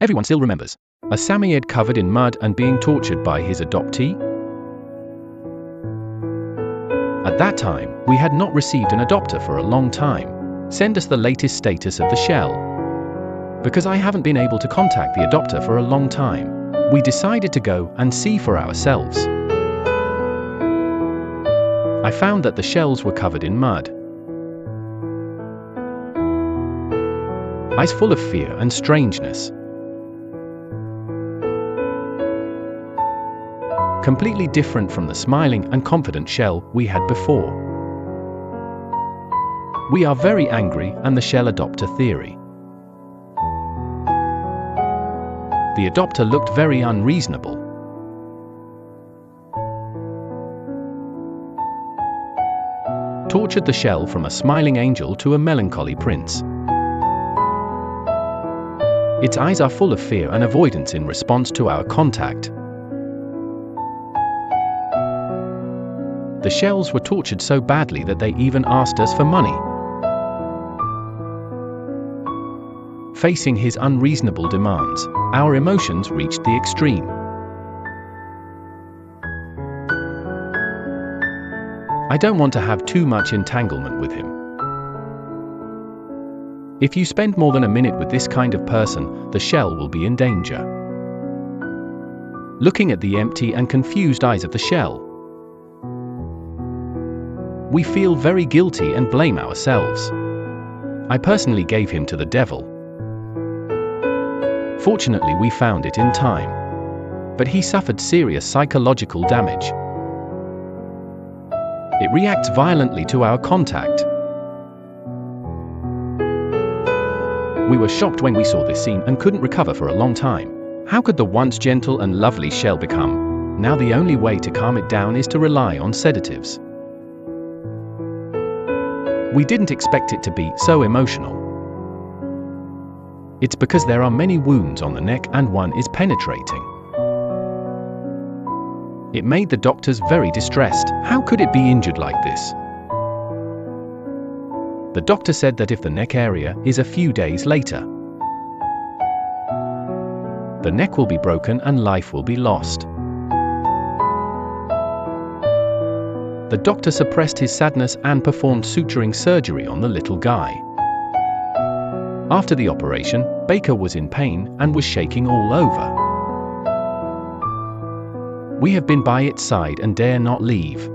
everyone still remembers. A Samoyed covered in mud and being tortured by his adoptee? At that time, we had not received an adopter for a long time. Send us the latest status of the shell. Because I haven't been able to contact the adopter for a long time, we decided to go and see for ourselves. I found that the shells were covered in mud. Eyes full of fear and strangeness. Completely different from the smiling and confident shell we had before. We are very angry and the shell adopter theory. The adopter looked very unreasonable. Tortured the shell from a smiling angel to a melancholy prince. Its eyes are full of fear and avoidance in response to our contact. The shells were tortured so badly that they even asked us for money. Facing his unreasonable demands, our emotions reached the extreme. I don't want to have too much entanglement with him. If you spend more than a minute with this kind of person, the shell will be in danger. Looking at the empty and confused eyes of the shell, we feel very guilty and blame ourselves. I personally gave him to the devil. Fortunately, we found it in time. But he suffered serious psychological damage. It reacts violently to our contact. We were shocked when we saw this scene and couldn't recover for a long time. How could the once gentle and lovely shell become? Now the only way to calm it down is to rely on sedatives. We didn't expect it to be so emotional. It's because there are many wounds on the neck and one is penetrating. It made the doctors very distressed. How could it be injured like this? The doctor said that if the neck area is a few days later, the neck will be broken and life will be lost. The doctor suppressed his sadness and performed suturing surgery on the little guy. After the operation, Baker was in pain and was shaking all over. We have been by its side and dare not leave.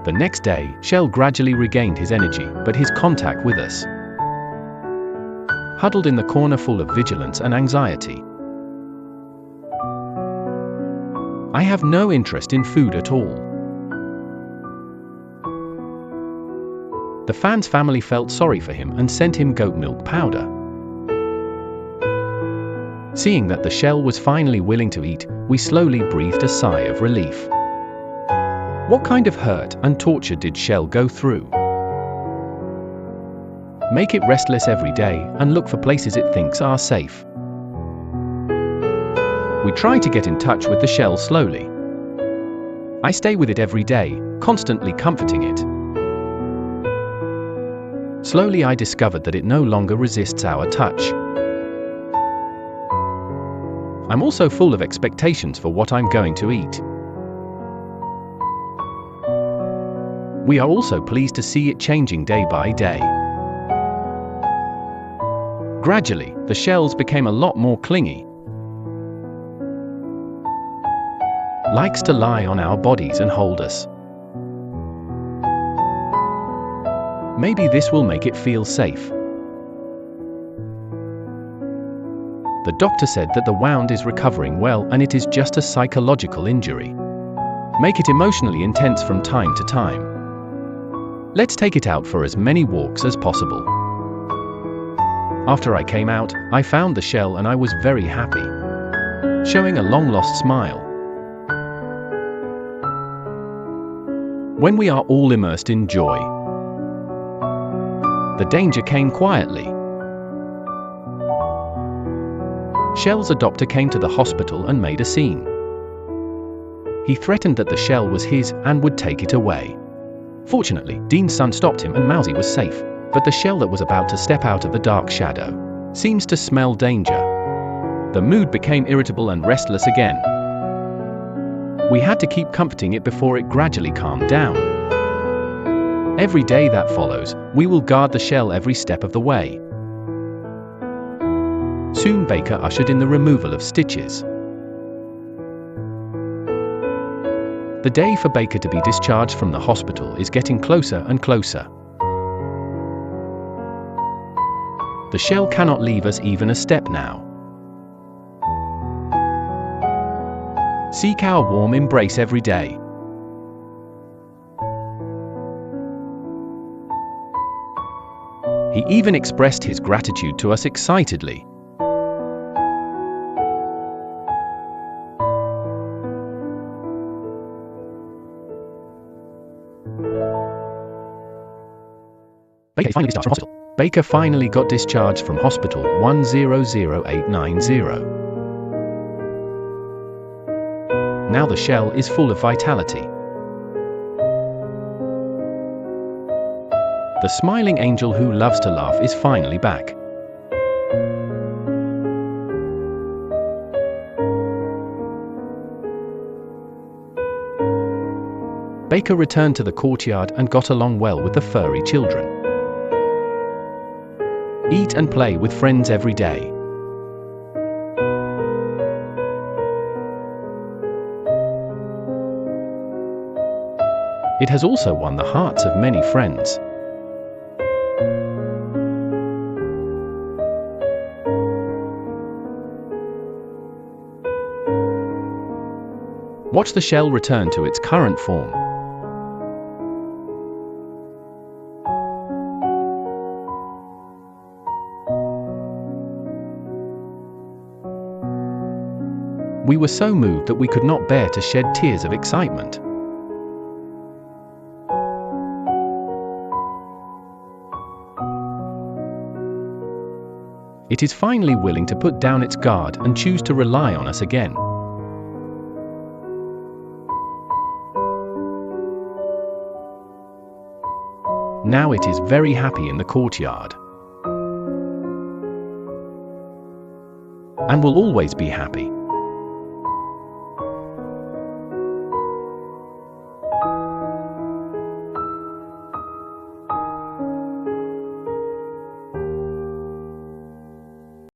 The next day, Shell gradually regained his energy, but his contact with us. Huddled in the corner full of vigilance and anxiety. I have no interest in food at all. The fan's family felt sorry for him and sent him goat milk powder. Seeing that the shell was finally willing to eat, we slowly breathed a sigh of relief. What kind of hurt and torture did Shell go through? Make it restless every day and look for places it thinks are safe. We try to get in touch with the shell slowly. I stay with it every day, constantly comforting it. Slowly I discovered that it no longer resists our touch. I'm also full of expectations for what I'm going to eat. We are also pleased to see it changing day by day. Gradually, the shells became a lot more clingy. Likes to lie on our bodies and hold us. Maybe this will make it feel safe. The doctor said that the wound is recovering well and it is just a psychological injury. Make it emotionally intense from time to time. Let's take it out for as many walks as possible. After I came out, I found the shell and I was very happy, showing a long-lost smile. When we are all immersed in joy, the danger came quietly. Shell's adopter came to the hospital and made a scene. He threatened that the shell was his and would take it away. Fortunately, Dean's son stopped him and Mousy was safe. But the shell that was about to step out of the dark shadow seems to smell danger. The mood became irritable and restless again. We had to keep comforting it before it gradually calmed down. Every day that follows, we will guard the shell every step of the way. Soon Baker ushered in the removal of stitches. The day for Baker to be discharged from the hospital is getting closer and closer. The shell cannot leave us even a step now. Seek our warm embrace every day. He even expressed his gratitude to us excitedly. Baker finally got discharged from hospital 100890. Now the shell is full of vitality. The smiling angel who loves to laugh is finally back. Baker returned to the courtyard and got along well with the furry children. Eat and play with friends every day. It has also won the hearts of many friends. Watch the shell return to its current form. We were so moved that we could not bear to shed tears of excitement. It is finally willing to put down its guard and choose to rely on us again. Now it is very happy in the courtyard. And will always be happy.